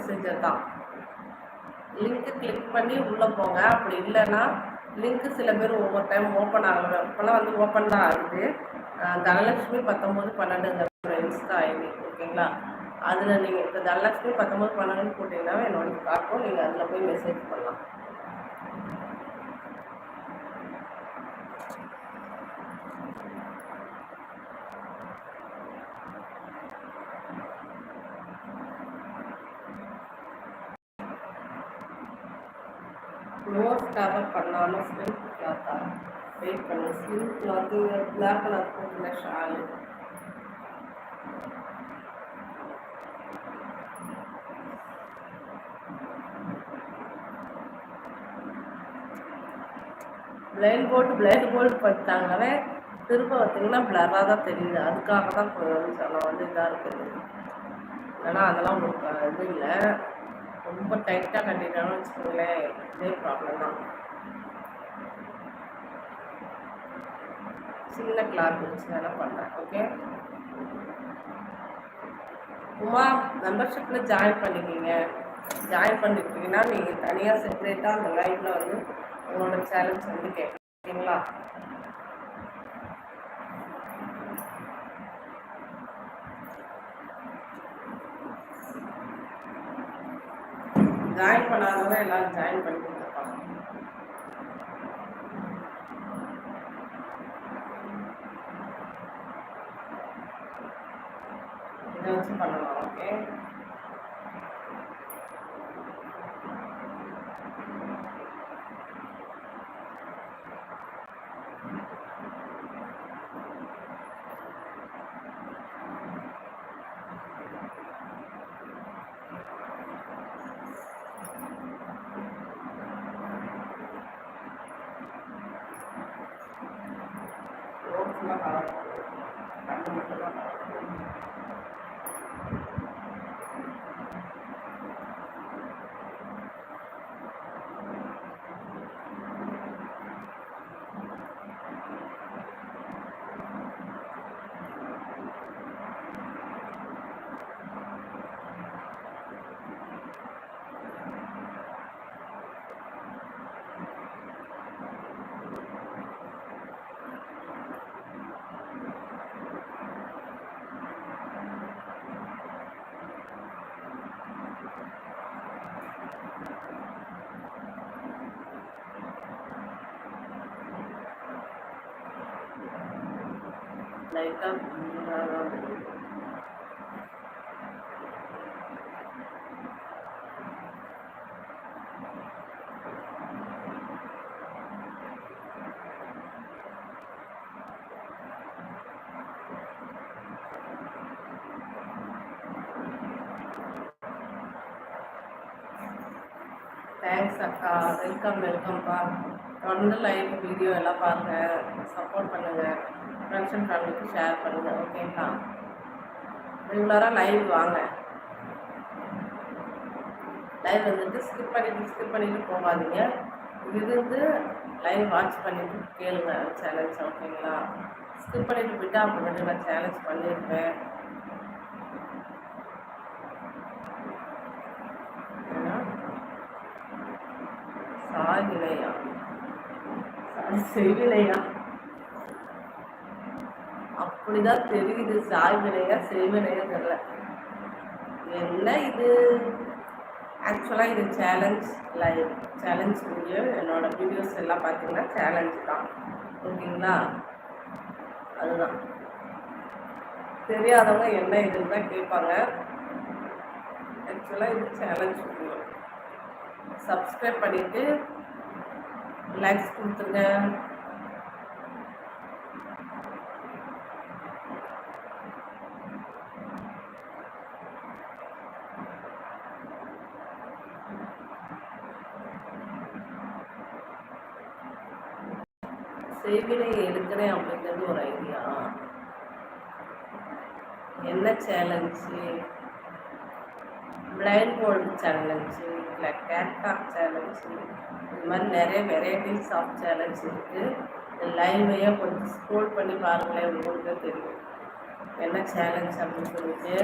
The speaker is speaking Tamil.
மெசேஜை தான். லிங்க்கு கிளிக் பண்ணி உள்ளே போங்க. அப்படி இல்லைன்னா லிங்க்கு சில பேர் ஒவ்வொரு டைம் ஓப்பன் ஆகலை. இப்போல்லாம் வந்து ஓப்பன் தான் ஆகுது. தனலட்சுமி 1912ங்கிற இன்ஸ்டா ஐடி ஓகேங்களா. அதில் நீங்கள் இப்போ தனலட்சுமி 1912 போட்டிங்கன்னா என்னோட காட்டும். நீங்கள் அதில் போய் மெசேஜ் பண்ணலாம். நோஸ் கவர் பண்ணாமல் ஸ்லிம் கிளாத்தா வெயிட் பண்ணு. ஸ்லிம் கிளாத்து பிளாக் கலர் போட்டுள்ள ஷாலு. பிளைண்ட் போர்டு பண்ணிட்டாங்கனாலே திரும்ப பார்த்தீங்கன்னா பிளராக தான் தெரியுது. அதுக்காக தான் கொஞ்சம் வந்து இதாக இருக்குது. ஏன்னா அதெல்லாம் உங்களுக்கு இது இல்லை. ரொம்ப டைட்டாக கட்டிட்டாலும் வச்சுக்கோங்களேன், இதே ப்ராப்ளம் தான். சின்ன கிளாத் வச்சு வேலை பண்ணுறேன். ஓகே, உமா மெம்பர்ஷிப்பில் ஜாயின் பண்ணிக்கிங்க. ஜாயின் பண்ணிக்கிட்டீங்கன்னா நீங்கள் தனியாக செப்பரேட்டாக அந்த லைவில் வந்து உங்களோட சேலஞ்ச் வந்து கேட்குறீங்களா. ஜாயின் பண்ணாதவங்க எல்லாரும் ஜாயின் பண்ணி கொடுத்துருப்பாங்க. இதை வச்சு பண்ணலாம். ஓகே, கண்டு மட்டும்தான் லைட்டாக. தேங்க்ஸ் அக்கா, வெல்கம்ப்பா. தொடர்ந்து லைவ் வீடியோ எல்லாம் பாருங்கள், சப்போர்ட் பண்ணுங்கள், ஃப்ரெண்ட்ஸ் அண்ட் ஃபேமிலிக்கு ஷேர் பண்ணுங்கள். ஓகேங்களா, ரெகுலராக லைவ் வாங்க. லைவ் வந்துட்டு ஸ்கிப் பண்ணிட்டு போகாதீங்க. இருந்து லைவ் வாட்ச் பண்ணிட்டு கேளுங்க சேலஞ்ச். ஓகேங்களா, ஸ்கிப் பண்ணிட்டு விட்டா அப்புறமேட்டு நான் சேலஞ்ச் பண்ணியிருப்பேன். சாகிலையா செய்விலையா அப்படிதான் தெரியுது. சாய்விலையா செய்விலையா தெரியல. என்ன இது? ஆக்சுவலாக இது சேலஞ்ச் லைவ், சேலஞ்ச் வீடியோ. என்னோட வீடியோஸ் எல்லாம் பார்த்தீங்கன்னா சேலஞ்சு தான். ஓகேங்களா, அதுதான். தெரியாதவங்க என்ன இதுன்னு தான் கேட்பாங்க. ஆக்சுவலாக இது சேலஞ்ச் வீடியோ. சப்ஸ்கிரைப் பண்ணிவிட்டு லைக்ஸ் கொடுத்துருங்க. செய்வினை எடுக்கிறேன் அப்படிங்கிறது ஒரு ஐடியா. என்ன சேலஞ்சு? பிளைண்ட் போல்டு சேலஞ்சு, இல்லை கேட்டாக் சேலஞ்சு, இது மாதிரி நிறைய வெரைட்டிஸ் ஆஃப் சேலஞ்ச் இருக்குது. லைவ்லையே கொஞ்சம் ஸ்க்ரோல் பண்ணி பாருங்களேன், உங்களுக்கு தெரியும் என்ன சேலஞ்ச் அப்படின்னு சொல்லிட்டு.